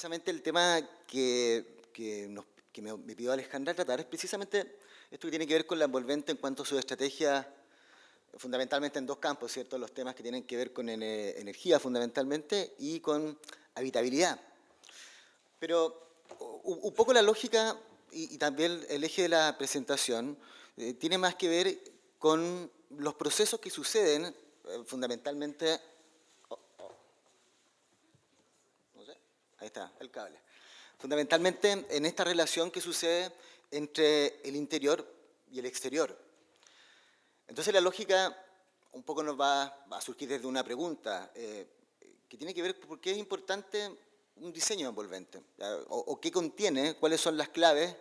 precisamente el tema que me pidió Alejandra tratar es precisamente esto que tiene que ver con la envolvente en cuanto a su estrategia, fundamentalmente en dos campos, ¿cierto? Los temas que tienen que ver con energía fundamentalmente y con habitabilidad. Pero un poco la lógica y también el eje de la presentación tiene más que ver con los procesos que suceden fundamentalmente. No sé, ahí está, el cable. Fundamentalmente en esta relación que sucede entre el interior y el exterior. Entonces la lógica un poco nos va a surgir desde una pregunta que tiene que ver con por qué es importante un diseño envolvente, o qué contiene, cuáles son las claves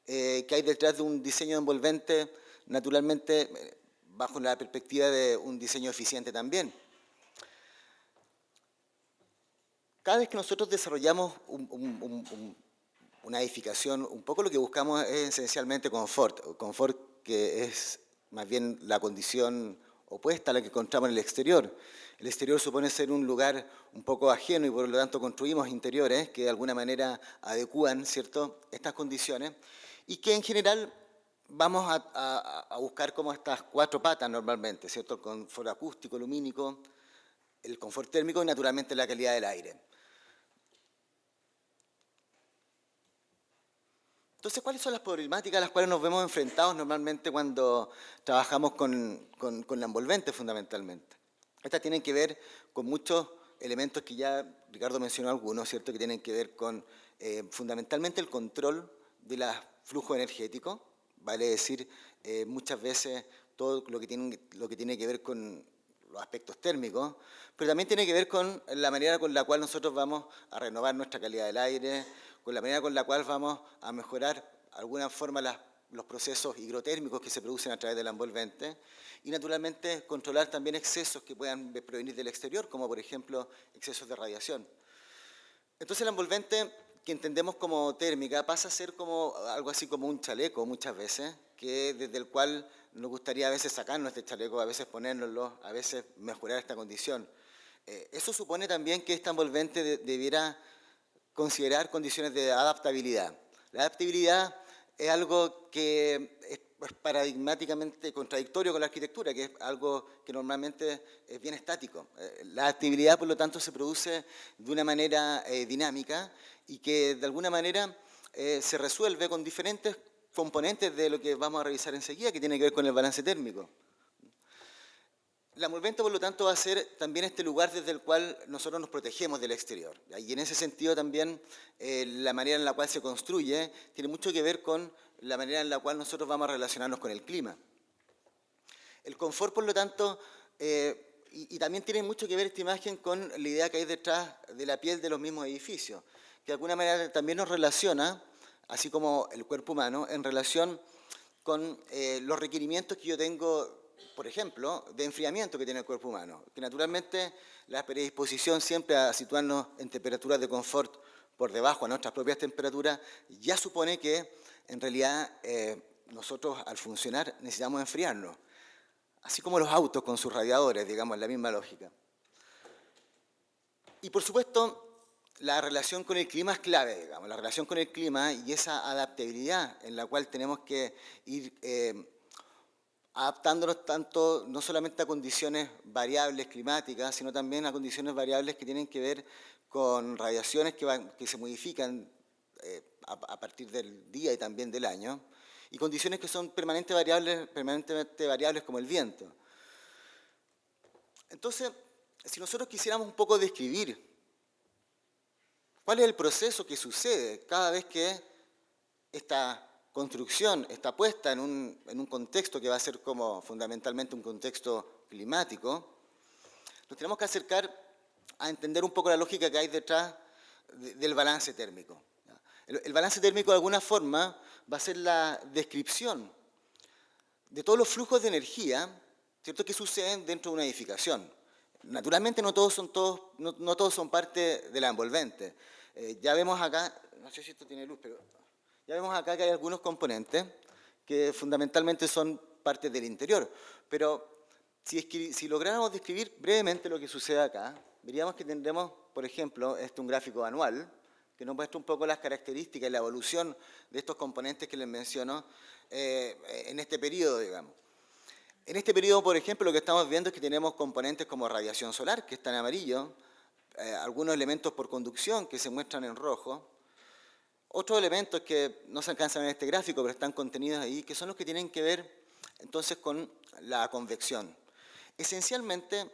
que hay detrás de un diseño envolvente, naturalmente bajo la perspectiva de un diseño eficiente también. Cada vez que nosotros desarrollamos una edificación, un poco lo que buscamos es esencialmente confort que es más bien la condición opuesta a la que encontramos en el exterior. El exterior supone ser un lugar un poco ajeno y por lo tanto construimos interiores que de alguna manera adecúan, ¿cierto?, estas condiciones y que en general vamos a buscar como estas cuatro patas normalmente, ¿cierto?, el confort acústico, lumínico, el confort térmico y naturalmente la calidad del aire. Entonces, ¿cuáles son las problemáticas a las cuales nos vemos enfrentados normalmente cuando trabajamos con la envolvente fundamentalmente? Estas tienen que ver con muchos elementos que ya Ricardo mencionó algunos, ¿cierto?, que tienen que ver con fundamentalmente el control de los flujos energéticos, vale decir, muchas veces todo lo que tiene que ver con los aspectos térmicos, pero también tiene que ver con la manera con la cual nosotros vamos a renovar nuestra calidad del aire, con la manera con la cual vamos a mejorar de alguna forma los procesos higrotérmicos que se producen a través de la envolvente y naturalmente controlar también excesos que puedan provenir del exterior, como por ejemplo excesos de radiación. Entonces la envolvente que entendemos como térmica pasa a ser como algo así como un chaleco muchas veces, que desde el cual nos gustaría a veces sacarnos este chaleco, a veces ponérnoslo, a veces mejorar esta condición. Eso supone también que esta envolvente debiera considerar condiciones de adaptabilidad. La adaptabilidad es algo que es paradigmáticamente contradictorio con la arquitectura, que es algo que normalmente es bien estático. La adaptabilidad, por lo tanto, se produce de una manera dinámica y que de alguna manera se resuelve con diferentes componentes de lo que vamos a revisar enseguida, que tiene que ver con el balance térmico. La envolvente, por lo tanto, va a ser también este lugar desde el cual nosotros nos protegemos del exterior. Y en ese sentido también la manera en la cual se construye tiene mucho que ver con la manera en la cual nosotros vamos a relacionarnos con el clima. El confort, por lo tanto, y también tiene mucho que ver esta imagen con la idea que hay detrás de la piel de los mismos edificios, que de alguna manera también nos relaciona, así como el cuerpo humano, en relación con los requerimientos que yo tengo, por ejemplo, de enfriamiento que tiene el cuerpo humano, que naturalmente la predisposición siempre a situarnos en temperaturas de confort por debajo de nuestras propias temperaturas ya supone que en realidad nosotros al funcionar necesitamos enfriarnos, así como los autos con sus radiadores, digamos, la misma lógica. Y por supuesto, la relación con el clima es clave, digamos, la relación con el clima y esa adaptabilidad en la cual tenemos que ir adaptándonos tanto no solamente a condiciones variables climáticas, sino también a condiciones variables que tienen que ver con radiaciones que se modifican a partir del día y también del año, y condiciones que son permanentemente variables como el viento. Entonces, si nosotros quisiéramos un poco describir cuál es el proceso que sucede cada vez que esta construcción está puesta en un contexto que va a ser como fundamentalmente un contexto climático, nos tenemos que acercar a entender un poco la lógica que hay detrás del balance térmico. El balance térmico de alguna forma va a ser la descripción de todos los flujos de energía, ¿cierto?, que suceden dentro de una edificación. Naturalmente no todos son parte de la envolvente. Ya vemos acá, no sé si esto tiene luz, pero ya vemos acá que hay algunos componentes que fundamentalmente son parte del interior. Pero si lográramos describir brevemente lo que sucede acá, veríamos que tendremos, por ejemplo, un gráfico anual, que nos muestra un poco las características y la evolución de estos componentes que les menciono en este periodo, digamos. En este periodo, por ejemplo, lo que estamos viendo es que tenemos componentes como radiación solar, que está en amarillo, algunos elementos por conducción que se muestran en rojo, otros elementos que no se alcanzan en este gráfico, pero están contenidos ahí, que son los que tienen que ver entonces con la convección. Esencialmente,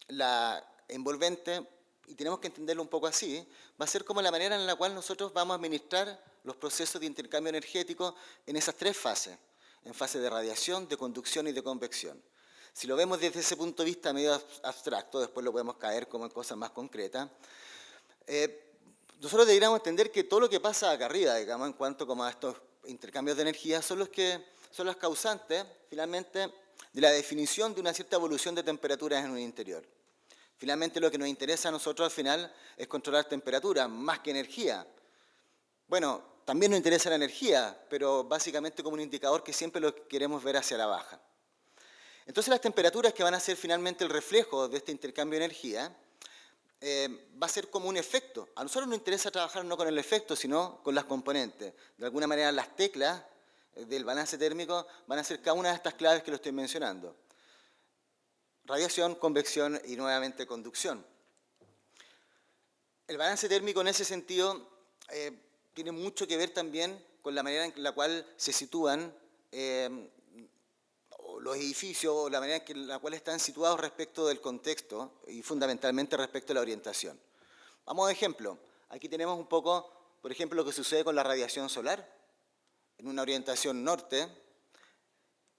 la envolvente, y tenemos que entenderlo un poco así, va a ser como la manera en la cual nosotros vamos a administrar los procesos de intercambio energético en esas tres fases, en fase de radiación, de conducción y de convección. Si lo vemos desde ese punto de vista medio abstracto, después lo podemos caer como en cosas más concretas, nosotros deberíamos entender que todo lo que pasa acá arriba, digamos, en cuanto como a estos intercambios de energía, son los causantes, finalmente, de la definición de una cierta evolución de temperaturas en un interior. Finalmente, lo que nos interesa a nosotros al final es controlar temperatura, más que energía. Bueno, también nos interesa la energía, pero básicamente como un indicador que siempre lo queremos ver hacia la baja. Entonces, las temperaturas que van a ser finalmente el reflejo de este intercambio de energía, va a ser como un efecto. A nosotros nos interesa trabajar no con el efecto, sino con las componentes. De alguna manera, las teclas del balance térmico van a ser cada una de estas claves que lo estoy mencionando. Radiación, convección y nuevamente conducción. El balance térmico en ese sentido tiene mucho que ver también con la manera en la cual se sitúan los edificios o la manera en la cual están situados respecto del contexto y fundamentalmente respecto a la orientación. Vamos a ejemplo. Aquí tenemos un poco, por ejemplo, lo que sucede con la radiación solar en una orientación norte,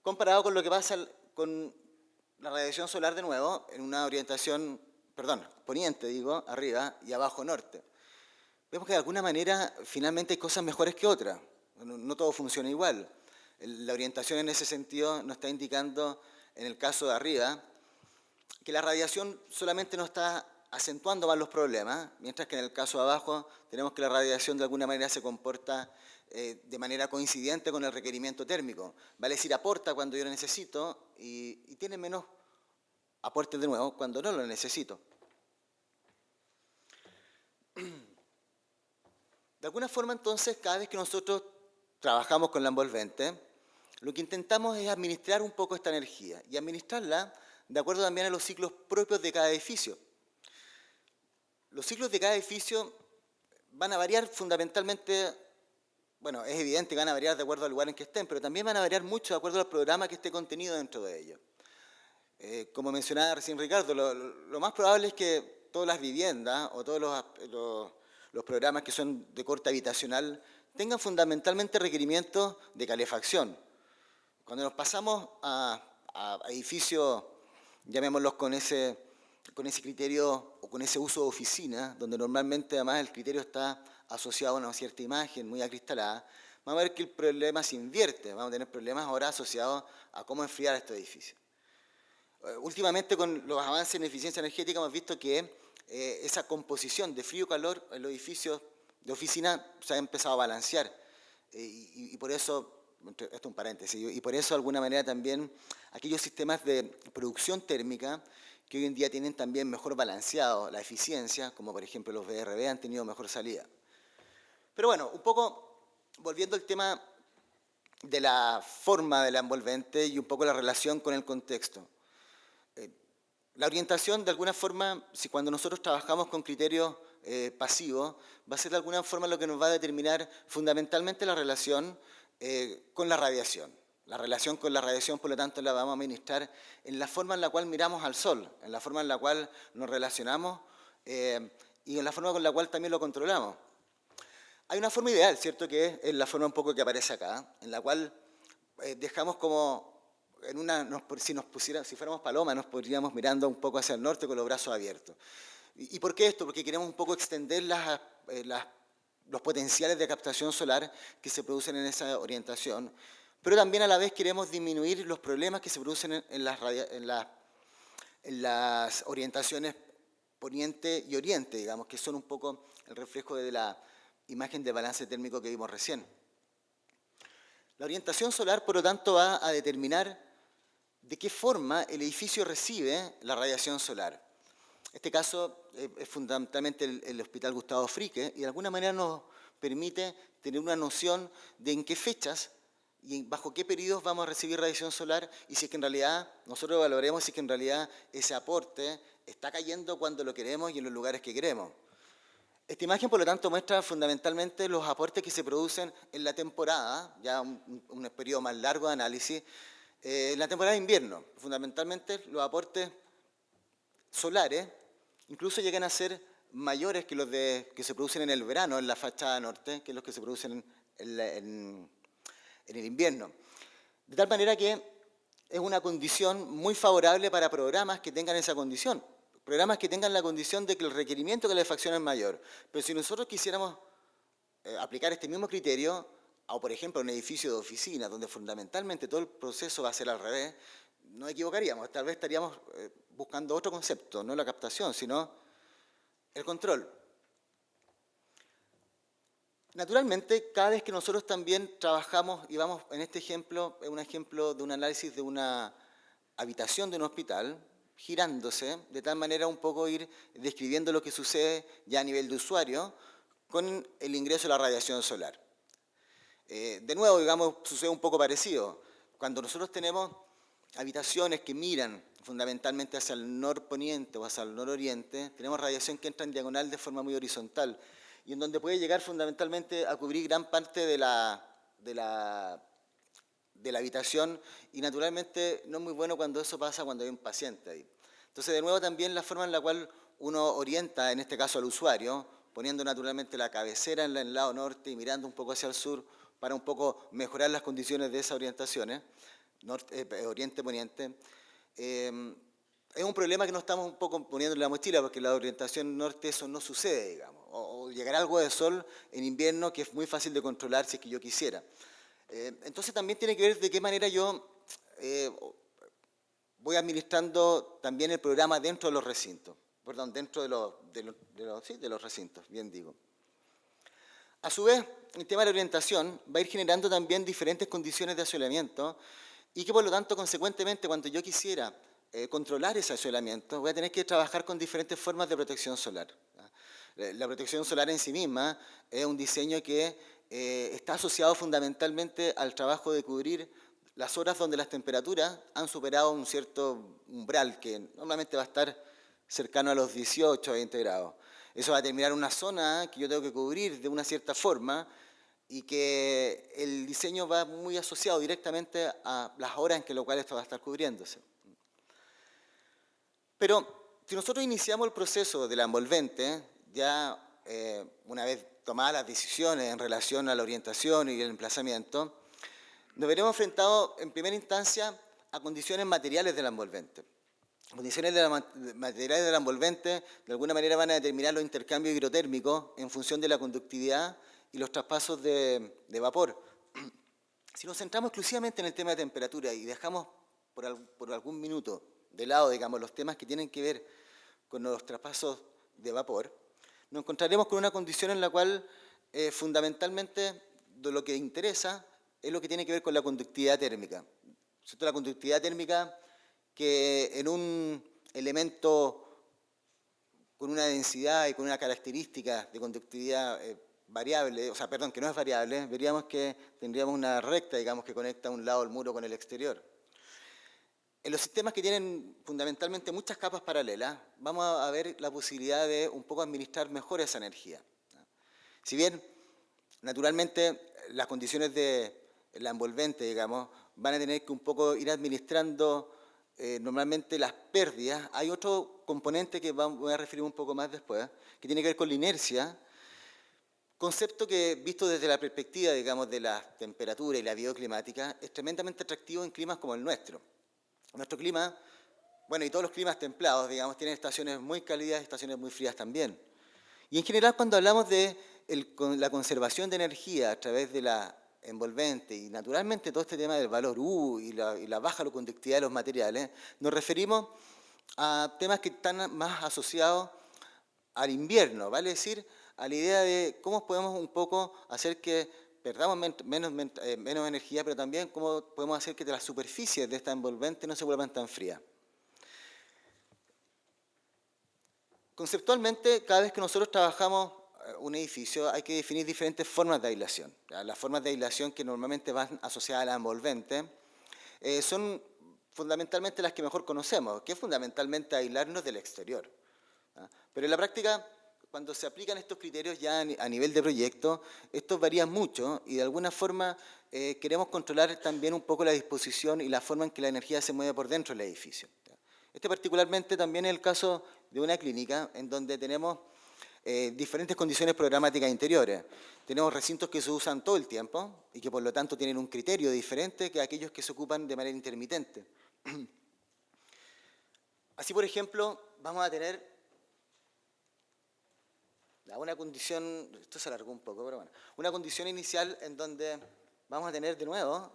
comparado con lo que pasa con la radiación solar de nuevo en una orientación, poniente, digo, arriba y abajo norte. Vemos que de alguna manera finalmente hay cosas mejores que otras. No todo funciona igual. La orientación en ese sentido nos está indicando, en el caso de arriba, que la radiación solamente nos está acentuando más los problemas, mientras que en el caso de abajo tenemos que la radiación de alguna manera se comporta de manera coincidente con el requerimiento térmico. Vale decir, aporta cuando yo lo necesito y tiene menos aportes de nuevo cuando no lo necesito. De alguna forma, entonces, cada vez que nosotros trabajamos con la envolvente, lo que intentamos es administrar un poco esta energía y administrarla de acuerdo también a los ciclos propios de cada edificio. Los ciclos de cada edificio van a variar fundamentalmente, bueno, es evidente que van a variar de acuerdo al lugar en que estén, pero también van a variar mucho de acuerdo al programa que esté contenido dentro de ellos. Como mencionaba recién Ricardo, lo más probable es que todas las viviendas o todos los programas que son de corte habitacional tengan fundamentalmente requerimientos de calefacción. Cuando nos pasamos a edificios, llamémoslos con ese criterio o con ese uso de oficina, donde normalmente además el criterio está asociado a una cierta imagen muy acristalada, vamos a ver que el problema se invierte, vamos a tener problemas ahora asociados a cómo enfriar estos edificios. Últimamente con los avances en eficiencia energética hemos visto que esa composición de frío-calor en los edificios de oficina se ha empezado a balancear y por eso, esto es un paréntesis, y por eso de alguna manera también aquellos sistemas de producción térmica que hoy en día tienen también mejor balanceado la eficiencia, como por ejemplo los VRV, han tenido mejor salida. Pero bueno, un poco volviendo al tema de la forma de la envolvente y un poco la relación con el contexto. La orientación, de alguna forma, si cuando nosotros trabajamos con criterios pasivos, va a ser de alguna forma lo que nos va a determinar fundamentalmente la relación con la radiación. La relación con la radiación, por lo tanto, la vamos a administrar en la forma en la cual miramos al Sol, en la forma en la cual nos relacionamos y en la forma con la cual también lo controlamos. Hay una forma ideal, ¿cierto?, que es la forma un poco que aparece acá, en la cual dejamos como en una, si fuéramos paloma, nos podríamos mirando un poco hacia el norte con los brazos abiertos. ¿Y por qué esto? Porque queremos un poco extender los potenciales de captación solar que se producen en esa orientación, pero también a la vez queremos disminuir los problemas que se producen en las orientaciones poniente y oriente, digamos, que son un poco el reflejo de la imagen de balance térmico que vimos recién. La orientación solar, por lo tanto, va a determinar de qué forma el edificio recibe la radiación solar. Este caso es fundamentalmente el Hospital Gustavo Fricke y de alguna manera nos permite tener una noción de en qué fechas y bajo qué periodos vamos a recibir radiación solar y si es que en realidad, nosotros valoremos si es que en realidad ese aporte está cayendo cuando lo queremos y en los lugares que queremos. Esta imagen, por lo tanto, muestra fundamentalmente los aportes que se producen en la temporada, ya un periodo más largo de análisis, en la temporada de invierno. Fundamentalmente, los aportes solares incluso llegan a ser mayores que los que se producen en el verano, en la fachada norte, que los que se producen en el invierno. De tal manera que es una condición muy favorable para programas que tengan esa condición. Programas que tengan la condición de que el requerimiento de calefacción es mayor. Pero si nosotros quisiéramos aplicar este mismo criterio, o por ejemplo un edificio de oficina, donde fundamentalmente todo el proceso va a ser al revés, no equivocaríamos, tal vez estaríamos buscando otro concepto, no la captación, sino el control. Naturalmente, cada vez que nosotros también trabajamos, y vamos en este ejemplo, es un ejemplo de un análisis de una habitación de un hospital, girándose, de tal manera un poco ir describiendo lo que sucede ya a nivel de usuario con el ingreso de la radiación solar. De nuevo, digamos, sucede un poco parecido. Cuando nosotros tenemos habitaciones que miran fundamentalmente hacia el norponiente o hacia el nororiente, tenemos radiación que entra en diagonal de forma muy horizontal y en donde puede llegar fundamentalmente a cubrir gran parte de la habitación y naturalmente no es muy bueno cuando eso pasa cuando hay un paciente ahí. Entonces, de nuevo, también la forma en la cual uno orienta, en este caso al usuario, poniendo naturalmente la cabecera en el lado norte y mirando un poco hacia el sur para un poco mejorar las condiciones de esas orientaciones, oriente-poniente, es un problema que nos estamos un poco poniendo en la mochila porque en la orientación norte eso no sucede, digamos, o llegará algo de sol en invierno que es muy fácil de controlar si es que yo quisiera. Entonces también tiene que ver de qué manera yo voy administrando también el programa dentro de los recintos, perdón, dentro de los recintos, bien digo. A su vez, el tema de la orientación va a ir generando también diferentes condiciones de asolamiento y que por lo tanto, consecuentemente, cuando yo quisiera controlar ese asolamiento, voy a tener que trabajar con diferentes formas de protección solar. La protección solar en sí misma es un diseño que está asociado fundamentalmente al trabajo de cubrir las horas donde las temperaturas han superado un cierto umbral que normalmente va a estar cercano a los 18 o 20 grados. Eso va a determinar una zona que yo tengo que cubrir de una cierta forma y que el diseño va muy asociado directamente a las horas en que lo cual esto va a estar cubriéndose. Pero si nosotros iniciamos el proceso de la envolvente, ya una vez tomadas las decisiones en relación a la orientación y el emplazamiento, nos veremos enfrentados en primera instancia a condiciones materiales de la envolvente. Las condiciones materiales de la envolvente de alguna manera van a determinar los intercambios hidrotérmicos en función de la conductividad y los traspasos de vapor. Si nos centramos exclusivamente en el tema de temperatura y dejamos por algún minuto de lado, digamos, los temas que tienen que ver con los traspasos de vapor, nos encontraremos con una condición en la cual fundamentalmente de lo que interesa es lo que tiene que ver con la conductividad térmica. La conductividad térmica que en un elemento con una densidad y con una característica de conductividad variable, que no es variable, veríamos que tendríamos una recta, digamos, que conecta un lado del muro con el exterior. En los sistemas que tienen fundamentalmente muchas capas paralelas, vamos a ver la posibilidad de un poco administrar mejor esa energía. Si bien, naturalmente, las condiciones de la envolvente, digamos, van a tener que un poco ir administrando normalmente las pérdidas, hay otro componente que voy a referir un poco más después, que tiene que ver con la inercia, concepto que, visto desde la perspectiva, digamos, de la temperatura y la bioclimática, es tremendamente atractivo en climas como el nuestro. Nuestro clima, bueno, y todos los climas templados, digamos, tienen estaciones muy cálidas y estaciones muy frías también. Y en general, cuando hablamos de la conservación de energía a través de la envolvente y naturalmente todo este tema del valor U y la baja conductividad de los materiales, nos referimos a temas que están más asociados al invierno, vale decir, a la idea de cómo podemos un poco hacer que perdamos menos energía, pero también cómo podemos hacer que las superficies de esta envolvente no se vuelvan tan frías. Conceptualmente, cada vez que nosotros trabajamos un edificio, hay que definir diferentes formas de aislación. ¿Ya? Las formas de aislación que normalmente van asociadas a la envolvente son fundamentalmente las que mejor conocemos, que es fundamentalmente aislarnos del exterior. ¿Ya? Pero en la práctica, cuando se aplican estos criterios ya a nivel de proyecto, estos varían mucho y de alguna forma queremos controlar también un poco la disposición y la forma en que la energía se mueve por dentro del edificio. ¿Ya? Este particularmente también es el caso de una clínica en donde tenemos diferentes condiciones programáticas interiores. Tenemos recintos que se usan todo el tiempo y que por lo tanto tienen un criterio diferente que aquellos que se ocupan de manera intermitente. Así, por ejemplo, vamos a tener una condición, esto se alargó un poco, pero bueno, una condición inicial en donde vamos a tener de nuevo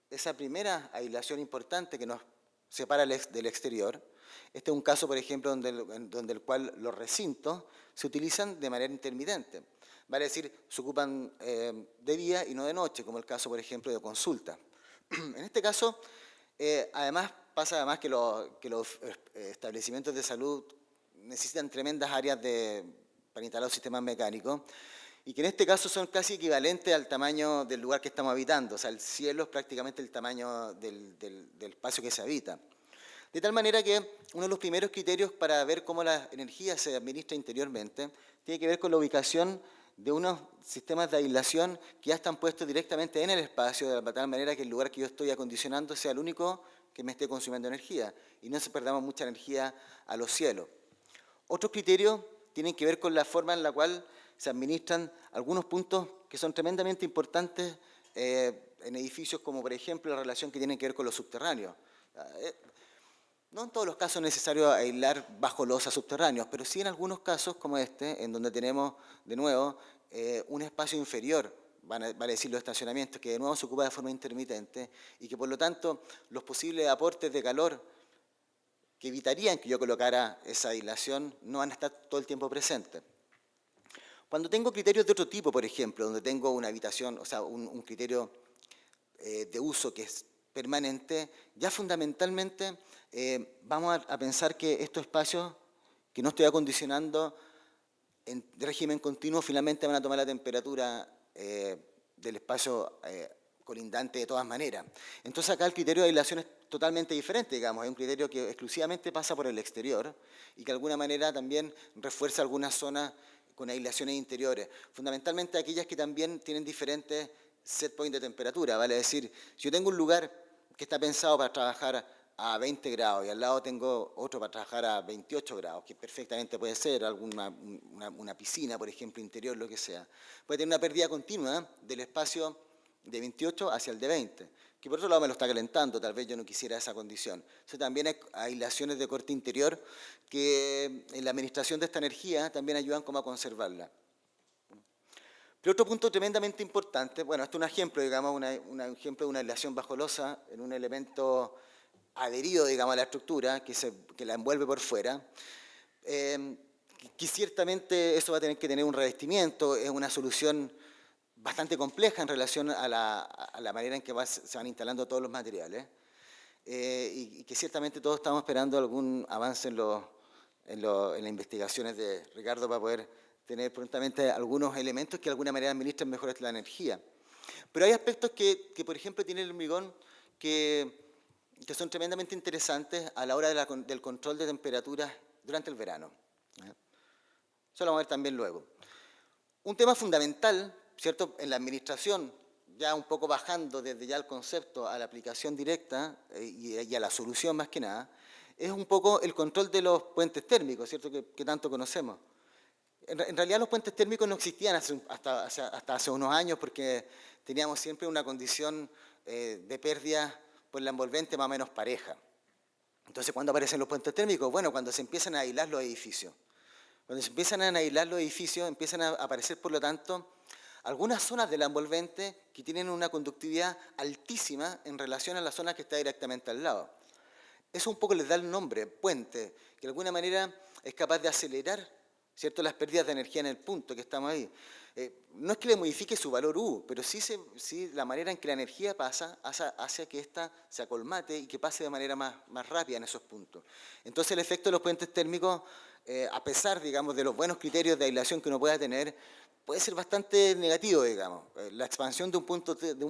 esa primera aislación importante que nos separa del exterior. Este es un caso, por ejemplo, donde el cual los recintos se utilizan de manera intermitente. Vale decir, se ocupan de día y no de noche, como el caso, por ejemplo, de consulta. En este caso, pasa además que los establecimientos de salud necesitan tremendas áreas para instalar los sistemas mecánicos, y que en este caso son casi equivalentes al tamaño del lugar que estamos habitando. O sea, el cielo es prácticamente el tamaño del espacio que se habita. De tal manera que uno de los primeros criterios para ver cómo la energía se administra interiormente tiene que ver con la ubicación de unos sistemas de aislación que ya están puestos directamente en el espacio, de tal manera que el lugar que yo estoy acondicionando sea el único que me esté consumiendo energía y no se perdamos mucha energía a los cielos. Otros criterios tienen que ver con la forma en la cual se administran algunos puntos que son tremendamente importantes en edificios como, por ejemplo, la relación que tiene que ver con los subterráneos. No en todos los casos es necesario aislar bajo losa subterráneos, pero sí en algunos casos como este, en donde tenemos, de nuevo, un espacio inferior, vale decir los estacionamientos, que de nuevo se ocupa de forma intermitente y que por lo tanto los posibles aportes de calor que evitarían que yo colocara esa aislación no van a estar todo el tiempo presentes. Cuando tengo criterios de otro tipo, por ejemplo, donde tengo una habitación, o sea, un criterio de uso que es permanente, ya fundamentalmente vamos a pensar que estos espacios que no estoy acondicionando en régimen continuo finalmente van a tomar la temperatura del espacio colindante de todas maneras. Entonces acá el criterio de aislación es totalmente diferente, digamos, es un criterio que exclusivamente pasa por el exterior y que de alguna manera también refuerza algunas zonas con aislaciones interiores, fundamentalmente aquellas que también tienen diferentes set point de temperatura, vale decir, si yo tengo un lugar que está pensado para trabajar a 20 grados y al lado tengo otro para trabajar a 28 grados, que perfectamente puede ser una piscina, por ejemplo, interior, lo que sea, puede tener una pérdida continua del espacio de 28 hacia el de 20, que por otro lado me lo está calentando, tal vez yo no quisiera esa condición. Entonces también hay aislaciones de corte interior que en la administración de esta energía también ayudan como a conservarla. Pero otro punto tremendamente importante, bueno, esto es un ejemplo, digamos, un ejemplo de una aislación bajo losa en un elemento adherido, digamos, a la estructura, que la envuelve por fuera, que ciertamente eso va a tener que tener un revestimiento, es una solución bastante compleja en relación a la manera en que se van instalando todos los materiales, y que ciertamente todos estamos esperando algún avance en las investigaciones de Ricardo para poder tener prontamente algunos elementos que de alguna manera administren mejor la energía. Pero hay aspectos que por ejemplo, tiene el hormigón que son tremendamente interesantes a la hora del control de temperaturas durante el verano. Eso lo vamos a ver también luego. Un tema fundamental, ¿cierto?, en la administración, ya un poco bajando desde ya el concepto a la aplicación directa y a la solución más que nada, es un poco el control de los puentes térmicos, ¿cierto?, que tanto conocemos. En realidad los puentes térmicos no existían hasta hace unos años porque teníamos siempre una condición de pérdida por la envolvente más o menos pareja. Entonces, ¿cuándo aparecen los puentes térmicos? Bueno, cuando se empiezan a aislar los edificios. Cuando se empiezan a aislar los edificios, empiezan a aparecer, por lo tanto, algunas zonas de la envolvente que tienen una conductividad altísima en relación a la zona que está directamente al lado. Eso un poco les da el nombre, puente, que de alguna manera es capaz de acelerar, ¿cierto?, las pérdidas de energía en el punto que estamos ahí. No es que le modifique su valor U, pero sí la manera en que la energía pasa hace que ésta se acolmate y que pase de manera más rápida en esos puntos. Entonces el efecto de los puentes térmicos a pesar, digamos, de los buenos criterios de aislación que uno pueda tener, puede ser bastante negativo, digamos. La expansión de un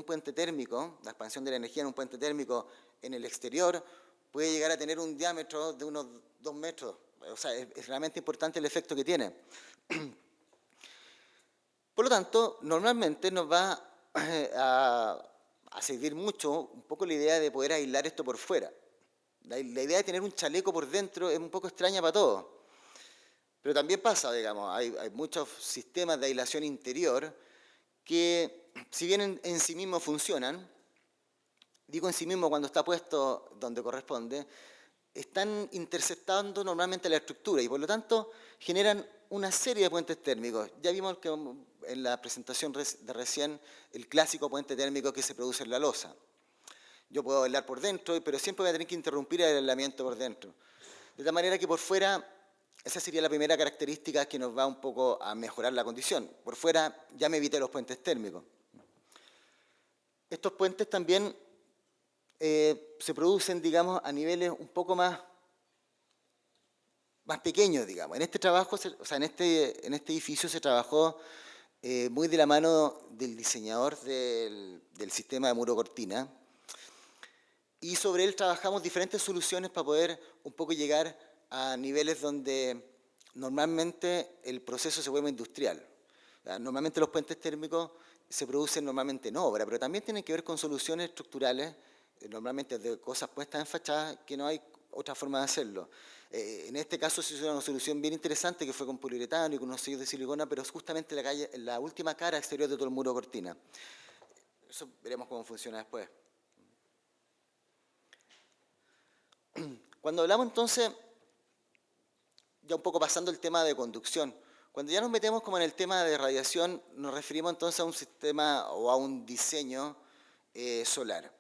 puente térmico, la expansión de la energía en un puente térmico en el exterior, puede llegar a tener un diámetro de unos 2 metros. O sea, es realmente importante el efecto que tiene. Por lo tanto, normalmente nos va a servir mucho un poco la idea de poder aislar esto por fuera. La idea de tener un chaleco por dentro es un poco extraña para todos. Pero también pasa, digamos, hay muchos sistemas de aislación interior que, si bien en sí mismos funcionan, digo en sí mismo cuando está puesto donde corresponde, están interceptando normalmente la estructura y por lo tanto generan una serie de puentes térmicos. Ya vimos que en la presentación de recién el clásico puente térmico que se produce en la losa. Yo puedo bailar por dentro, pero siempre voy a tener que interrumpir el aislamiento por dentro. De tal manera que por fuera, esa sería la primera característica que nos va un poco a mejorar la condición. Por fuera ya me evité los puentes térmicos. Estos puentes también se producen, digamos, a niveles un poco más pequeños, digamos. En este trabajo, o sea, en este edificio se trabajó muy de la mano del diseñador del sistema de muro cortina, y sobre él trabajamos diferentes soluciones para poder un poco llegar a niveles donde normalmente el proceso se vuelve industrial. Normalmente los puentes térmicos se producen normalmente en obra, pero también tienen que ver con soluciones estructurales, normalmente de cosas puestas en fachada, que no hay otra forma de hacerlo. En este caso se hizo una solución bien interesante que fue con poliuretano y con unos sellos de silicona, pero es justamente la última cara exterior de todo el muro cortina. Eso veremos cómo funciona después. Cuando hablamos entonces, ya un poco pasando el tema de conducción, cuando ya nos metemos como en el tema de radiación, nos referimos entonces a un sistema o a un diseño solar.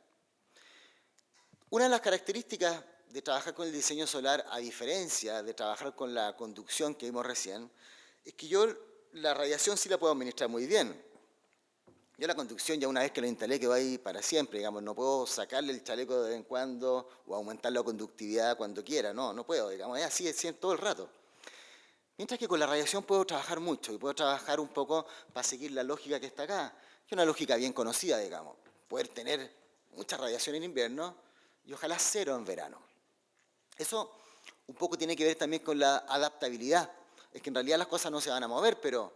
Una de las características de trabajar con el diseño solar, a diferencia de trabajar con la conducción que vimos recién, es que yo la radiación sí la puedo administrar muy bien. Yo la conducción, ya una vez que lo instalé, que va ahí para siempre, digamos, no puedo sacarle el chaleco de vez en cuando o aumentar la conductividad cuando quiera, no puedo, digamos, es así todo el rato. Mientras que con la radiación puedo trabajar mucho y puedo trabajar un poco para seguir la lógica que está acá, que es una lógica bien conocida, digamos, poder tener mucha radiación en invierno y ojalá cero en verano. Eso un poco tiene que ver también con la adaptabilidad. Es que en realidad las cosas no se van a mover, pero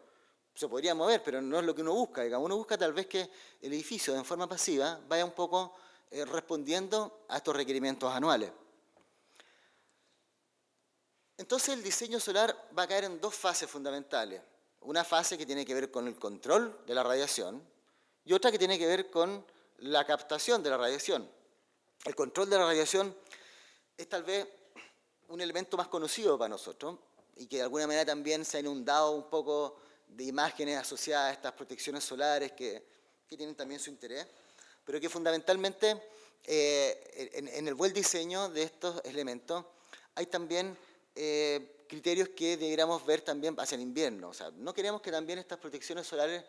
se podría mover, pero no es lo que uno busca. Digamos. Uno busca tal vez que el edificio, en forma pasiva, vaya un poco respondiendo a estos requerimientos anuales. Entonces el diseño solar va a caer en dos fases fundamentales. Una fase que tiene que ver con el control de la radiación y otra que tiene que ver con la captación de la radiación. El control de la radiación es tal vez un elemento más conocido para nosotros y que de alguna manera también se ha inundado un poco de imágenes asociadas a estas protecciones solares que tienen también su interés, pero que fundamentalmente en el buen diseño de estos elementos hay también criterios que deberíamos ver también hacia el invierno. O sea, no queremos que también estas protecciones solares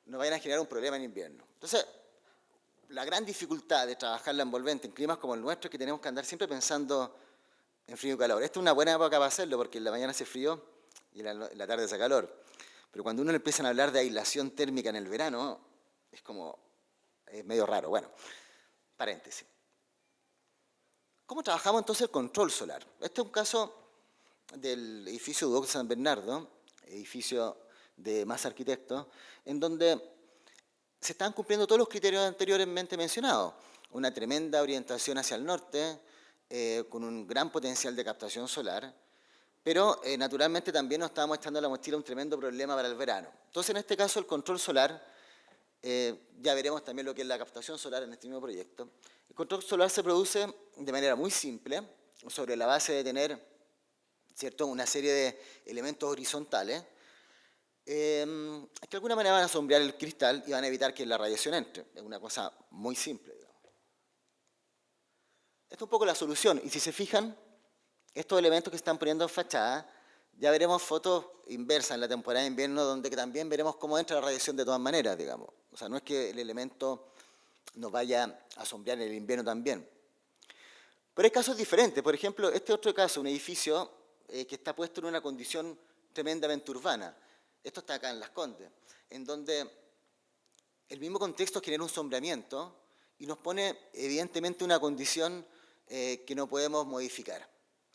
nos vayan a generar un problema en invierno. Entonces, la gran dificultad de trabajar la envolvente en climas como el nuestro es que tenemos que andar siempre pensando en frío y calor. Esta es una buena época para hacerlo porque en la mañana hace frío y en la tarde hace calor. Pero cuando uno le empiezan a hablar de aislación térmica en el verano, es como, es medio raro. Bueno, paréntesis. ¿Cómo trabajamos entonces el control solar? Este es un caso del edificio Duoc San Bernardo, edificio de Masa Arquitectos, en donde se están cumpliendo todos los criterios anteriormente mencionados. Una tremenda orientación hacia el norte, con un gran potencial de captación solar, pero naturalmente también nos estábamos echando a la mochila un tremendo problema para el verano. Entonces, en este caso, el control solar, ya veremos también lo que es la captación solar en este mismo proyecto. El control solar se produce de manera muy simple, sobre la base de tener, ¿cierto?, una serie de elementos horizontales, que de alguna manera van a sombrear el cristal y van a evitar que la radiación entre. Es una cosa muy simple, digamos. Esta es un poco la solución. Y si se fijan, estos elementos que están poniendo en fachada, ya veremos fotos inversas en la temporada de invierno, donde también veremos cómo entra la radiación de todas maneras, digamos. O sea, no es que el elemento nos vaya a sombrear en el invierno también. Pero hay casos diferentes. Por ejemplo, este otro caso, un edificio que está puesto en una condición tremendamente urbana. Esto está acá en Las Condes, en donde el mismo contexto genera un sombreamiento y nos pone evidentemente una condición que no podemos modificar.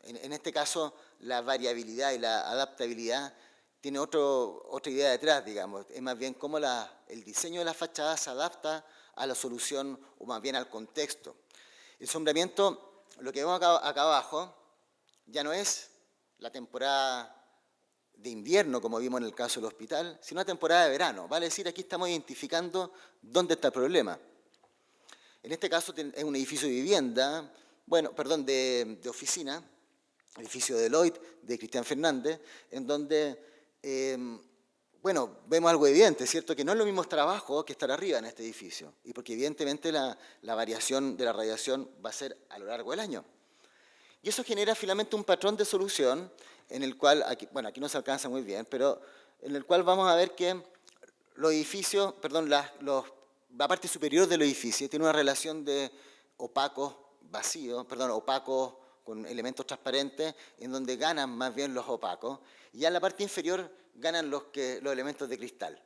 En este caso, la variabilidad y la adaptabilidad tiene otra idea detrás, digamos. Es más bien cómo el diseño de la fachada se adapta a la solución o más bien al contexto. El sombreamiento, lo que vemos acá abajo, ya no es la temporada de invierno, como vimos en el caso del hospital, sino una temporada de verano. Vale decir, aquí estamos identificando dónde está el problema. En este caso es un edificio de vivienda, bueno, perdón, de oficina, edificio de Deloitte, de Cristian Fernández, en donde, bueno, vemos algo evidente, ¿cierto? Que no es lo mismo trabajo que estar arriba en este edificio, y porque evidentemente la variación de la radiación va a ser a lo largo del año. Y eso genera finalmente un patrón de solución en el cual, bueno, aquí no se alcanza muy bien, pero en el cual vamos a ver que los edificios, perdón, la parte superior del edificio tiene una relación de opacos vacíos, perdón, opacos con elementos transparentes, en donde ganan más bien los opacos, y ya en la parte inferior ganan los elementos de cristal.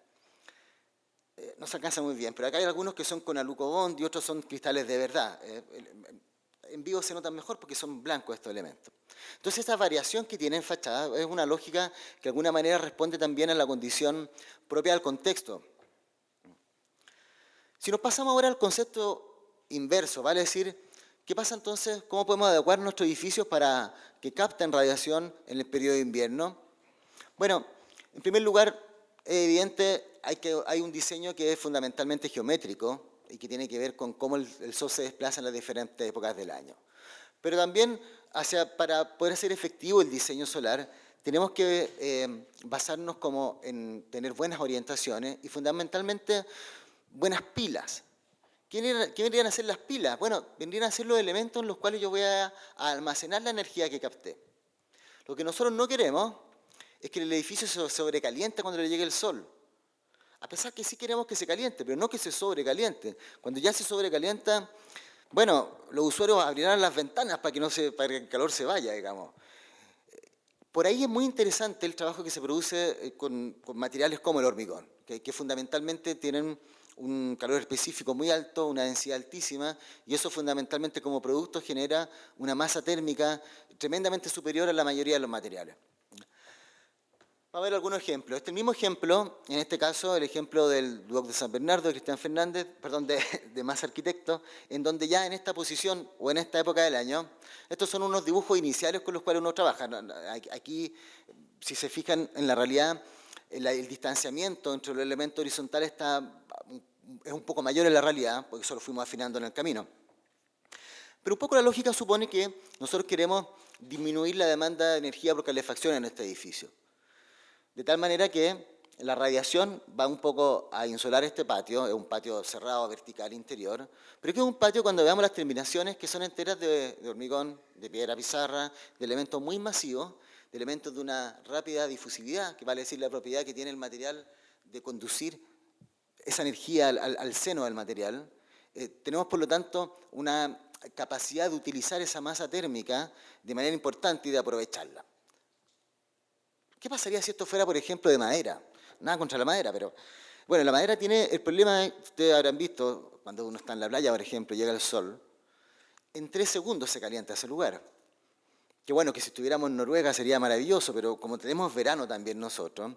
No se alcanza muy bien, pero acá hay algunos que son con alucobond y otros son cristales de verdad. En vivo se notan mejor porque son blancos estos elementos. Entonces, esta variación que tiene en fachada es una lógica que de alguna manera responde también a la condición propia del contexto. Si nos pasamos ahora al concepto inverso, vale decir, ¿qué pasa entonces? ¿Cómo podemos adecuar nuestros edificios para que capten radiación en el periodo de invierno? Bueno, en primer lugar, es evidente, hay un diseño que es fundamentalmente geométrico y que tiene que ver con cómo el sol se desplaza en las diferentes épocas del año. Pero también, para poder hacer efectivo el diseño solar, tenemos que basarnos en tener buenas orientaciones y fundamentalmente buenas pilas. ¿Qué vendrían a ser las pilas? Bueno, vendrían a ser los elementos en los cuales yo voy a almacenar la energía que capté. Lo que nosotros no queremos es que el edificio se sobrecaliente cuando le llegue el sol. A pesar que sí queremos que se caliente, pero no que se sobrecaliente. Cuando ya se sobrecalienta, bueno, los usuarios abrirán las ventanas para que el calor se vaya, digamos. Por ahí es muy interesante el trabajo que se produce con materiales como el hormigón, que fundamentalmente tienen un calor específico muy alto, una densidad altísima, y eso fundamentalmente como producto genera una masa térmica tremendamente superior a la mayoría de los materiales. Vamos a ver algunos ejemplos. Este mismo ejemplo, en este caso, el ejemplo del Duoc de San Bernardo, de Cristian Fernández, perdón, de Más Arquitecto, en donde ya en esta posición o en esta época del año, estos son unos dibujos iniciales con los cuales uno trabaja. Aquí, si se fijan en la realidad, el distanciamiento entre los elementos horizontales es un poco mayor en la realidad, porque eso lo fuimos afinando en el camino. Pero un poco la lógica supone que nosotros queremos disminuir la demanda de energía por calefacción en este edificio. De tal manera que la radiación va un poco a insolar este patio, es un patio cerrado, vertical, interior, pero que es un patio cuando veamos las terminaciones que son enteras de hormigón, de piedra pizarra, de elementos muy masivos, de elementos de una rápida difusividad, que vale decir la propiedad que tiene el material de conducir esa energía al seno del material. Tenemos, por lo tanto, una capacidad de utilizar esa masa térmica de manera importante y de aprovecharla. ¿Qué pasaría si esto fuera, por ejemplo, de madera? Nada contra la madera, pero... Bueno, la madera tiene el problema, ustedes habrán visto, cuando uno está en la playa, por ejemplo, llega el sol, en 3 segundos se calienta ese lugar. Que bueno, que si estuviéramos en Noruega sería maravilloso, pero como tenemos verano también nosotros,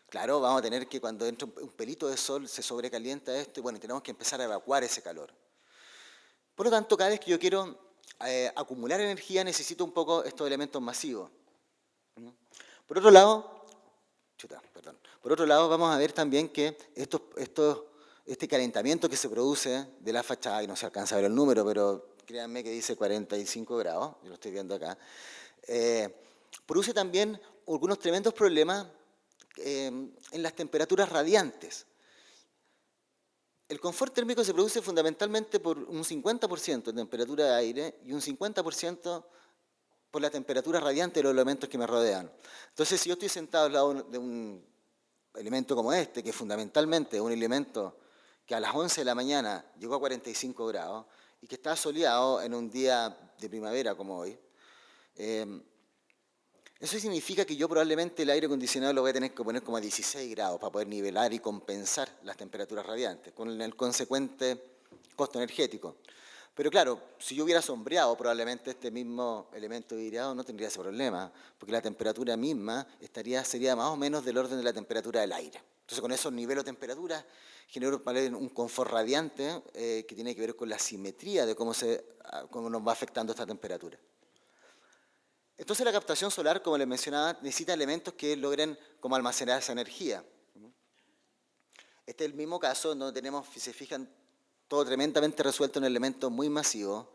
claro, vamos a tener que cuando entre un pelito de sol se sobrecalienta esto, y bueno, tenemos que empezar a evacuar ese calor. Por lo tanto, cada vez que yo quiero acumular energía, necesito un poco estos elementos masivos. Por otro lado, vamos a ver también que este calentamiento que se produce de la fachada, y no se alcanza a ver el número, pero créanme que dice 45 grados, yo lo estoy viendo acá, produce también algunos tremendos problemas en las temperaturas radiantes. El confort térmico se produce fundamentalmente por un 50% de temperatura de aire y un 50% por la temperatura radiante de los elementos que me rodean. Entonces, si yo estoy sentado al lado de un elemento como este, que fundamentalmente es un elemento que a las 11 de la mañana llegó a 45 grados y que está soleado en un día de primavera como hoy, Eso significa que yo probablemente el aire acondicionado lo voy a tener que poner como a 16 grados para poder nivelar y compensar las temperaturas radiantes, con el consecuente costo energético. Pero claro, si yo hubiera sombreado, probablemente este mismo elemento vidriado no tendría ese problema, porque la temperatura misma sería más o menos del orden de la temperatura del aire. Entonces, con eso nivelo temperatura, genero un confort radiante que tiene que ver con la simetría de cómo nos va afectando esta temperatura. Entonces, la captación solar, como les mencionaba, necesita elementos que logren como almacenar esa energía. Este es el mismo caso donde tenemos, si se fijan, todo tremendamente resuelto en elementos muy masivos,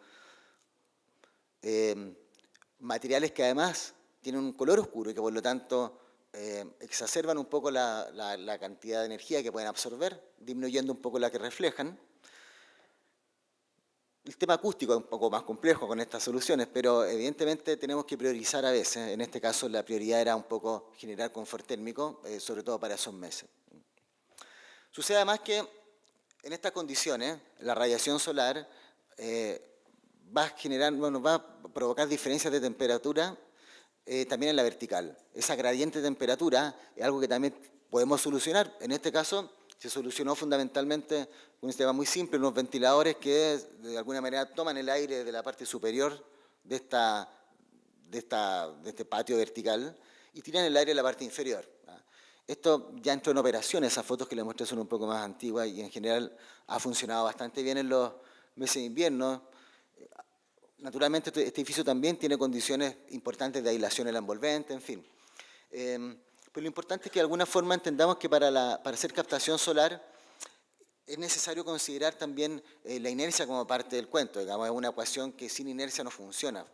materiales que además tienen un color oscuro y que por lo tanto exacerban un poco la cantidad de energía que pueden absorber, disminuyendo un poco la que reflejan. El tema acústico es un poco más complejo con estas soluciones, pero evidentemente tenemos que priorizar a veces. En este caso la prioridad era un poco generar confort térmico, sobre todo para esos meses. Sucede además que en estas condiciones la radiación solar va a provocar diferencias de temperatura también en la vertical. Esa gradiente de temperatura es algo que también podemos solucionar. En este caso se solucionó fundamentalmente con un sistema muy simple, unos ventiladores que de alguna manera toman el aire de la parte superior de este patio vertical y tiran el aire de la parte inferior. Esto ya entró en operación, esas fotos que les mostré son un poco más antiguas y en general ha funcionado bastante bien en los meses de invierno. Naturalmente este edificio también tiene condiciones importantes de aislación en la envolvente, en fin. Pero lo importante es que de alguna forma entendamos que para hacer captación solar es necesario considerar también la inercia como parte del cuento. Digamos, es una ecuación que sin inercia no funciona.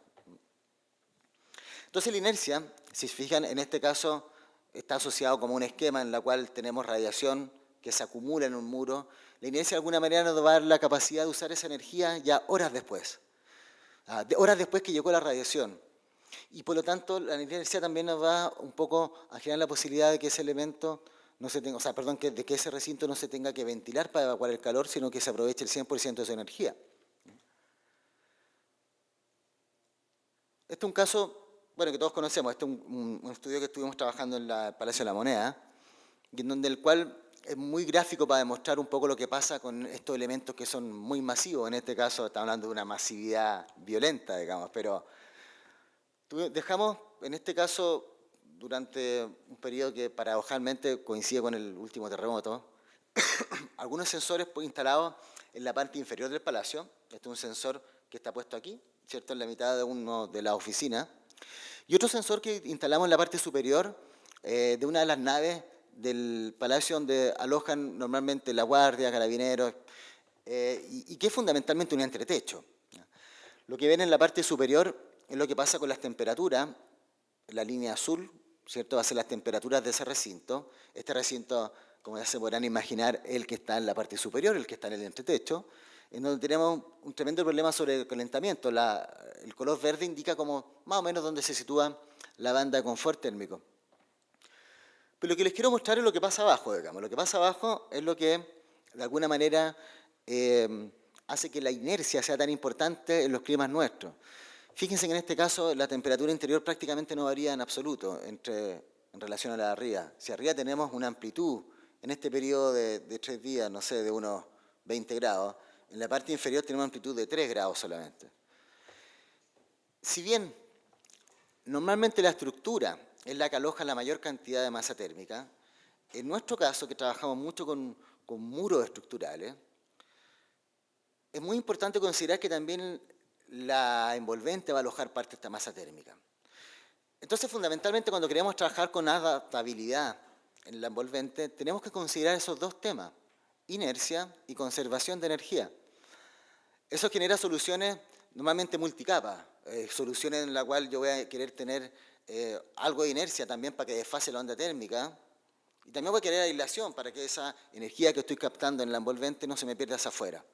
Entonces la inercia, si se fijan, en este caso está asociado como un esquema en el cual tenemos radiación que se acumula en un muro. La inercia de alguna manera nos va a dar la capacidad de usar esa energía ya horas después. Horas después que llegó la radiación. Y por lo tanto, la inercia también nos va un poco a generar la posibilidad de que ese elemento no se tenga, de que ese recinto no se tenga que ventilar para evacuar el calor, sino que se aproveche el 100% de su energía. Este es un caso, bueno, que todos conocemos, este es un estudio que estuvimos trabajando en el Palacio de la Moneda, y en donde el cual es muy gráfico para demostrar un poco lo que pasa con estos elementos que son muy masivos. En este caso estamos hablando de una masividad violenta, digamos, pero dejamos, en este caso, durante un periodo que paradojalmente coincide con el último terremoto, algunos sensores instalados en la parte inferior del palacio. Este es un sensor que está puesto aquí, ¿cierto?, en la mitad de la oficina. Y otro sensor que instalamos en la parte superior de una de las naves del palacio donde alojan normalmente la guardia, carabineros, y que es fundamentalmente un entretecho. Lo que ven en la parte superior es lo que pasa con las temperaturas. La línea azul, ¿cierto?, va a ser las temperaturas de ese recinto. Este recinto, como ya se podrán imaginar, es el que está en la parte superior, el que está en el entretecho, en donde tenemos un tremendo problema sobre el calentamiento. El color verde indica como más o menos dónde se sitúa la banda de confort térmico. Pero lo que les quiero mostrar es lo que pasa abajo, digamos. Lo que pasa abajo es lo que, de alguna manera, hace que la inercia sea tan importante en los climas nuestros. Fíjense que en este caso la temperatura interior prácticamente no varía en absoluto en relación a la de arriba. Si arriba tenemos una amplitud en este periodo de 3 días, no sé, de unos 20 grados, en la parte inferior tenemos una amplitud de 3 grados solamente. Si bien normalmente la estructura es la que aloja la mayor cantidad de masa térmica, en nuestro caso, que trabajamos mucho con muros estructurales, es muy importante considerar que también la envolvente va a alojar parte de esta masa térmica. Entonces, fundamentalmente, cuando queremos trabajar con adaptabilidad en la envolvente, tenemos que considerar esos dos temas, inercia y conservación de energía. Eso genera soluciones normalmente multicapas, soluciones en las cuales yo voy a querer tener algo de inercia también para que desfase la onda térmica, y también voy a querer aislación para que esa energía que estoy captando en la envolvente no se me pierda hacia afuera.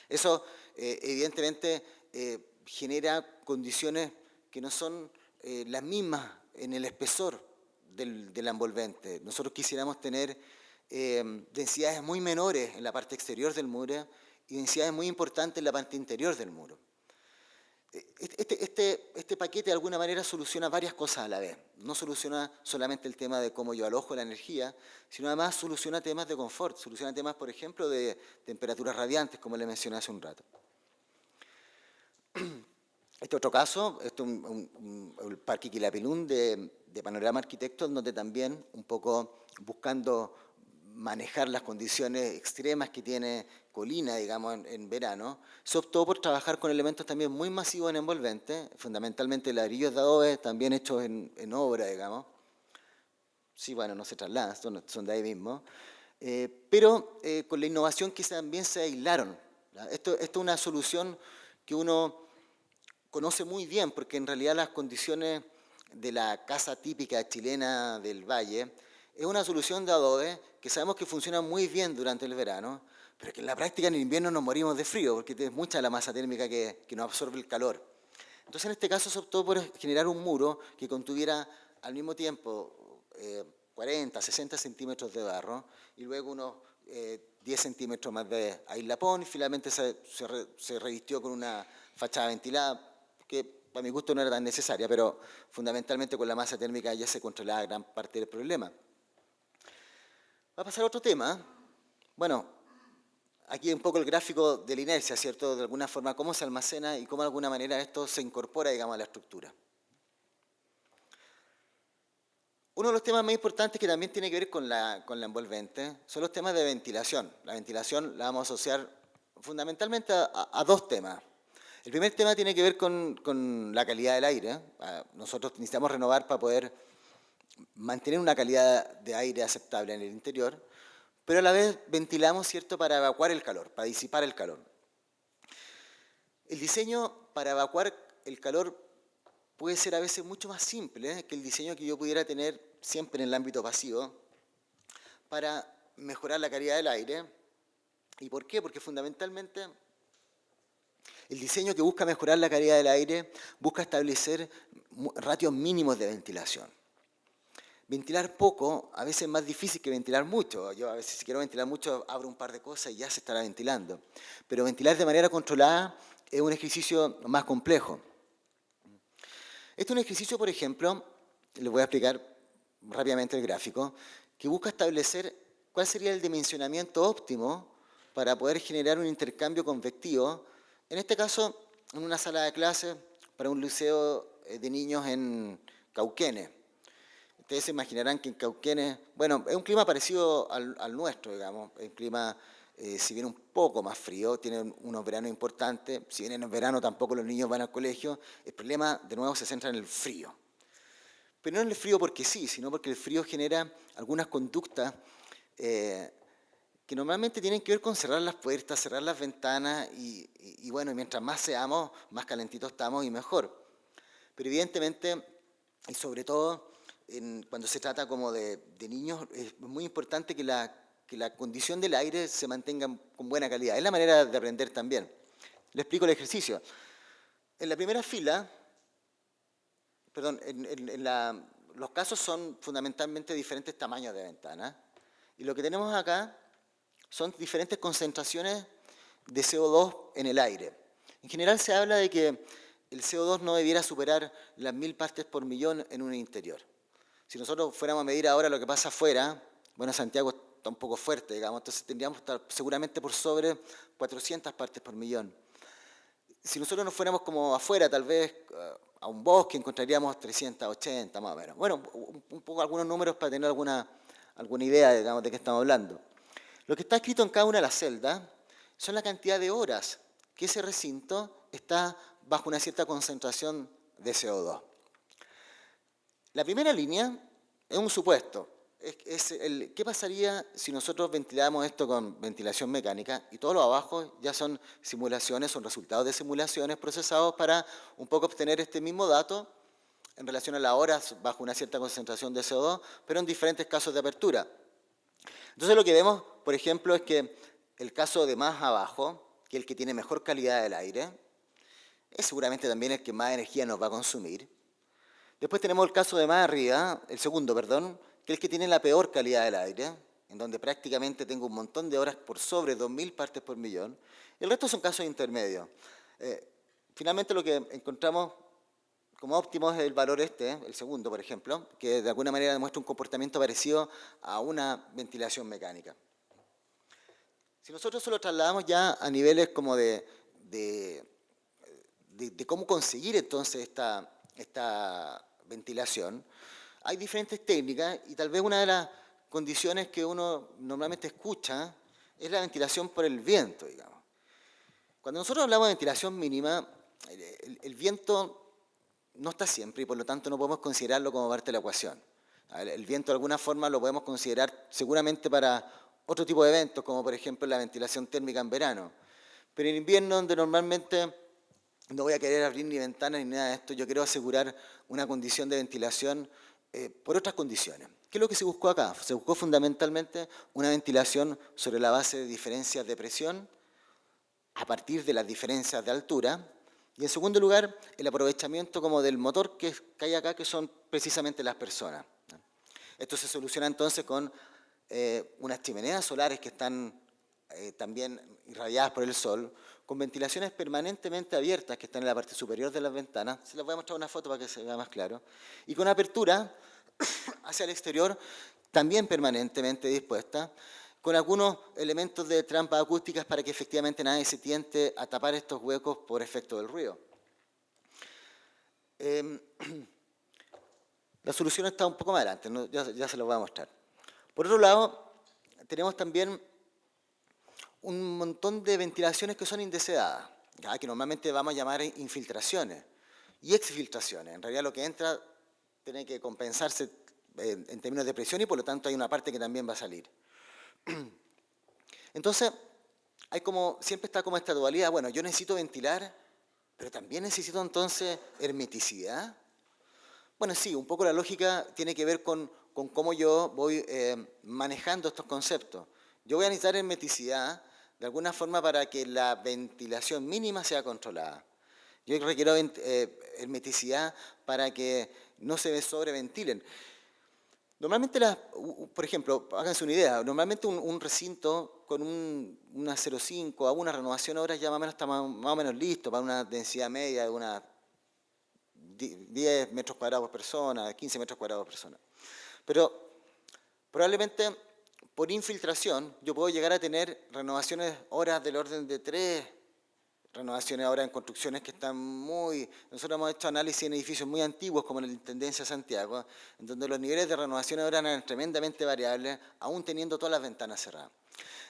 Eso, evidentemente, genera condiciones que no son las mismas en el espesor de la envolvente. Nosotros quisiéramos tener densidades muy menores en la parte exterior del muro y densidades muy importantes en la parte interior del muro. Este paquete de alguna manera soluciona varias cosas a la vez. No soluciona solamente el tema de cómo yo alojo la energía, sino además soluciona temas de confort, soluciona temas, por ejemplo, de temperaturas radiantes, como le mencioné hace un rato. Este otro caso, este es el Parque Quilapilún de Panorama Arquitectos, donde también un poco buscando manejar las condiciones extremas que tiene Colina, digamos, en verano, se optó por trabajar con elementos también muy masivos en envolvente, fundamentalmente ladrillos de adobe, también hechos en obra, digamos. Sí, bueno, no se trasladan, son de ahí mismo. Pero con la innovación que también se aislaron. Esto es una solución que uno conoce muy bien, porque en realidad las condiciones de la casa típica chilena del Valle es una solución de adobe que sabemos que funciona muy bien durante el verano, pero que en la práctica en el invierno nos morimos de frío, porque es mucha la masa térmica que nos absorbe el calor. Entonces en este caso se optó por generar un muro que contuviera al mismo tiempo 40, 60 centímetros de barro y luego unos 10 centímetros más de aislapón y finalmente se revistió con una fachada ventilada que para mi gusto no era tan necesaria, pero fundamentalmente con la masa térmica ya se controlaba gran parte del problema. Va a pasar a otro tema. Bueno, aquí un poco el gráfico de la inercia, ¿cierto? De alguna forma, cómo se almacena y cómo de alguna manera esto se incorpora, digamos, a la estructura. Uno de los temas más importantes que también tiene que ver con la envolvente son los temas de ventilación. La ventilación la vamos a asociar fundamentalmente a dos temas. El primer tema tiene que ver con la calidad del aire. Nosotros necesitamos renovar para poder mantener una calidad de aire aceptable en el interior, pero a la vez ventilamos, ¿cierto?, para evacuar el calor, para disipar el calor. El diseño para evacuar el calor puede ser a veces mucho más simple que el diseño que yo pudiera tener siempre en el ámbito pasivo para mejorar la calidad del aire. ¿Y por qué? Porque fundamentalmente el diseño que busca mejorar la calidad del aire busca establecer ratios mínimos de ventilación. Ventilar poco a veces es más difícil que ventilar mucho. Yo a veces si quiero ventilar mucho abro un par de cosas y ya se estará ventilando. Pero ventilar de manera controlada es un ejercicio más complejo. Este es un ejercicio, por ejemplo, les voy a explicar rápidamente el gráfico, que busca establecer cuál sería el dimensionamiento óptimo para poder generar un intercambio convectivo, en este caso en una sala de clases para un liceo de niños en Cauquenes. Ustedes se imaginarán que en Cauquenes, bueno, es un clima parecido al nuestro, digamos, es un clima, si bien un poco más frío, tiene unos veranos importantes, si bien en el verano tampoco los niños van al colegio, el problema de nuevo se centra en el frío. Pero no en el frío porque sí, sino porque el frío genera algunas conductas que normalmente tienen que ver con cerrar las puertas, cerrar las ventanas y bueno, mientras más seamos, más calentitos estamos y mejor. Pero evidentemente, y sobre todo cuando se trata como de niños, es muy importante que la condición del aire se mantenga con buena calidad. Es la manera de aprender también. Le explico el ejercicio. En la primera fila, perdón, los casos son fundamentalmente diferentes tamaños de ventanas. Y lo que tenemos acá son diferentes concentraciones de CO2 en el aire. En general se habla de que el CO2 no debiera superar las 1000 partes por millón en un interior. Si nosotros fuéramos a medir ahora lo que pasa afuera, bueno, Santiago está un poco fuerte, digamos, entonces tendríamos que estar seguramente por sobre 400 partes por millón. Si nosotros nos fuéramos como afuera, tal vez a un bosque, encontraríamos 380 más o menos. Bueno, un poco algunos números para tener alguna idea, digamos, de qué estamos hablando. Lo que está escrito en cada una de las celdas son la cantidad de horas que ese recinto está bajo una cierta concentración de CO2. La primera línea es un supuesto. ¿Qué pasaría si nosotros ventiláramos esto con ventilación mecánica? Y todo lo abajo ya son simulaciones, son resultados de simulaciones procesados para un poco obtener este mismo dato en relación a las horas bajo una cierta concentración de CO2, pero en diferentes casos de apertura. Entonces lo que vemos, por ejemplo, es que el caso de más abajo, que es el que tiene mejor calidad del aire, es seguramente también el que más energía nos va a consumir. Después tenemos el caso de más arriba, el segundo, perdón, que es el que tiene la peor calidad del aire, en donde prácticamente tengo un montón de horas por sobre 2000 partes por millón. El resto son casos intermedios. Finalmente lo que encontramos como óptimo es el valor el segundo, por ejemplo, que de alguna manera demuestra un comportamiento parecido a una ventilación mecánica. Si nosotros eso lo trasladamos ya a niveles como de cómo conseguir entonces esta ventilación, hay diferentes técnicas y tal vez una de las condiciones que uno normalmente escucha es la ventilación por el viento, digamos. Cuando nosotros hablamos de ventilación mínima, el viento no está siempre y por lo tanto no podemos considerarlo como parte de la ecuación. El viento de alguna forma lo podemos considerar seguramente para otro tipo de eventos, como por ejemplo la ventilación térmica en verano. Pero en invierno, donde normalmente no voy a querer abrir ni ventanas ni nada de esto, yo quiero asegurar una condición de ventilación por otras condiciones. ¿Qué es lo que se buscó acá? Se buscó fundamentalmente una ventilación sobre la base de diferencias de presión a partir de las diferencias de altura. Y en segundo lugar, el aprovechamiento como del motor que hay acá, que son precisamente las personas. Esto se soluciona entonces con unas chimeneas solares que están también irradiadas por el sol, con ventilaciones permanentemente abiertas que están en la parte superior de las ventanas. Se les voy a mostrar una foto para que se vea más claro. Y con apertura hacia el exterior, también permanentemente dispuesta, con algunos elementos de trampas acústicas para que efectivamente nadie se tiente a tapar estos huecos por efecto del ruido. La solución está un poco más adelante, ¿no? Ya se lo voy a mostrar. Por otro lado, tenemos también un montón de ventilaciones que son indeseadas, que normalmente vamos a llamar infiltraciones y exfiltraciones. En realidad lo que entra tiene que compensarse en términos de presión y por lo tanto hay una parte que también va a salir. Entonces, siempre está como esta dualidad, bueno, yo necesito ventilar, pero también necesito entonces hermeticidad. Bueno, sí, un poco la lógica tiene que ver con cómo yo voy manejando estos conceptos. Yo voy a necesitar hermeticidad de alguna forma para que la ventilación mínima sea controlada. Yo requiero hermeticidad para que no se sobreventilen. Normalmente, por ejemplo, háganse una idea, normalmente un recinto con una 0,5 a una renovación hora ya más o menos está más o menos listo para una densidad media de unas 10 metros cuadrados por persona, 15 metros cuadrados por persona. Pero probablemente por infiltración yo puedo llegar a tener renovaciones horas del orden de 3 renovaciones ahora en construcciones que están Nosotros hemos hecho análisis en edificios muy antiguos, como en la Intendencia de Santiago, en donde los niveles de renovación ahora eran tremendamente variables, aún teniendo todas las ventanas cerradas.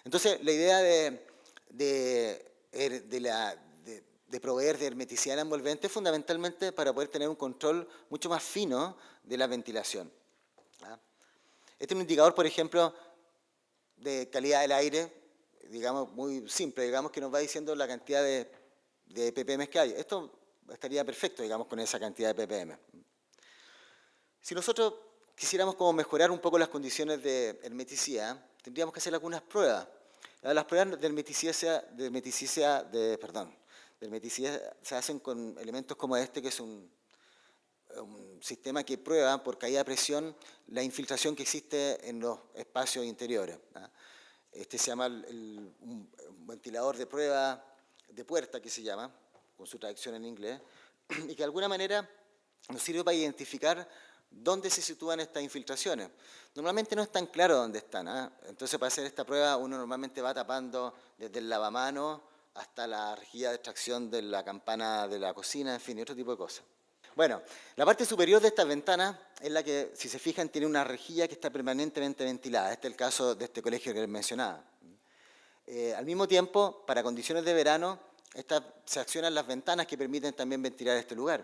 Entonces, la idea de proveer de hermeticidad al envolvente es fundamentalmente para poder tener un control mucho más fino de la ventilación. Este es un indicador, por ejemplo, de calidad del aire, digamos, muy simple, digamos, que nos va diciendo la cantidad de ppm que hay. Esto estaría perfecto, digamos, con esa cantidad de ppm. Si nosotros quisiéramos como mejorar un poco las condiciones de hermeticidad, tendríamos que hacer algunas pruebas. Las pruebas de hermeticidad se hacen con elementos como este, que es un sistema que prueba por caída de presión la infiltración que existe en los espacios interiores. Este se llama un ventilador de prueba de puerta, que se llama, con su traducción en inglés, y que de alguna manera nos sirve para identificar dónde se sitúan estas infiltraciones. Normalmente no es tan claro dónde están. Entonces, para hacer esta prueba, uno normalmente va tapando desde el lavamanos hasta la rejilla de extracción de la campana de la cocina, en fin, y otro tipo de cosas. Bueno, la parte superior de estas ventanas es la que, si se fijan, tiene una rejilla que está permanentemente ventilada. Este es el caso de este colegio que les mencionaba. Al mismo tiempo, para condiciones de verano, se accionan las ventanas que permiten también ventilar este lugar.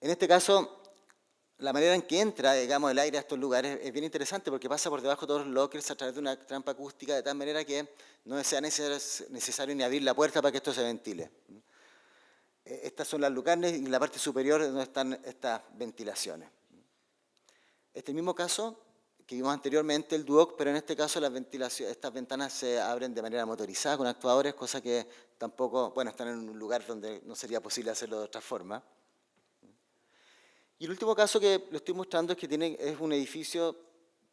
En este caso, la manera en que entra, digamos, el aire a estos lugares es bien interesante porque pasa por debajo de todos los lockers a través de una trampa acústica de tal manera que no sea necesario ni abrir la puerta para que esto se ventile. Estas son las lucarnes y en la parte superior es donde están estas ventilaciones. Este mismo caso que vimos anteriormente, el Duoc, pero en este caso estas ventanas se abren de manera motorizada con actuadores, cosa que tampoco, bueno, están en un lugar donde no sería posible hacerlo de otra forma. Y el último caso que lo estoy mostrando es que es un edificio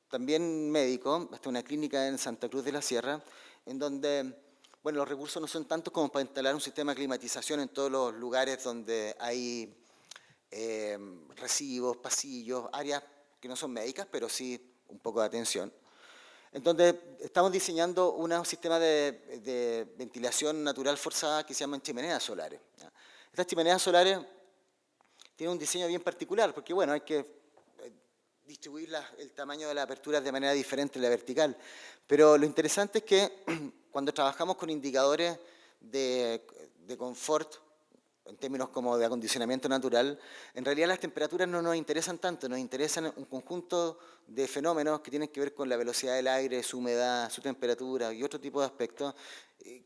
también médico, hasta una clínica en Santa Cruz de la Sierra, en donde Bueno, los recursos no son tantos como para instalar un sistema de climatización en todos los lugares donde hay recibos, pasillos, áreas que no son médicas, pero sí un poco de atención. Entonces, estamos diseñando un sistema de ventilación natural forzada que se llaman chimeneas solares. ¿Ya? Estas chimeneas solares tienen un diseño bien particular, porque bueno, hay que distribuir el tamaño de la apertura de manera diferente en la vertical. Pero lo interesante es que cuando trabajamos con indicadores de confort, en términos como de acondicionamiento natural, en realidad las temperaturas no nos interesan tanto, nos interesan un conjunto de fenómenos que tienen que ver con la velocidad del aire, su humedad, su temperatura y otro tipo de aspectos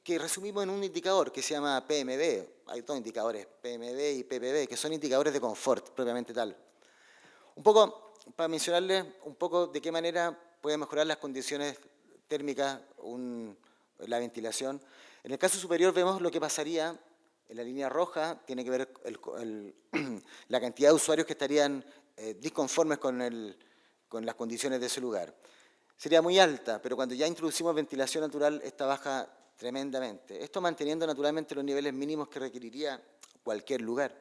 que resumimos en un indicador que se llama PMB. Hay dos indicadores, PMB y PPB, que son indicadores de confort propiamente tal. Un poco, para mencionarles un poco de qué manera puede mejorar las condiciones térmicas la ventilación. En el caso superior vemos lo que pasaría en la línea roja, tiene que ver la cantidad de usuarios que estarían disconformes con las condiciones de ese lugar. Sería muy alta, pero cuando ya introducimos ventilación natural, esta baja tremendamente. Esto manteniendo naturalmente los niveles mínimos que requeriría cualquier lugar.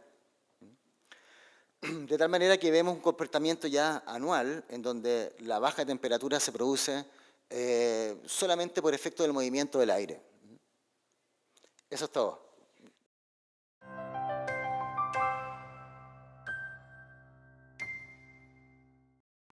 De tal manera que vemos un comportamiento ya anual en donde la baja temperatura se produce solamente por efecto del movimiento del aire. Eso es todo.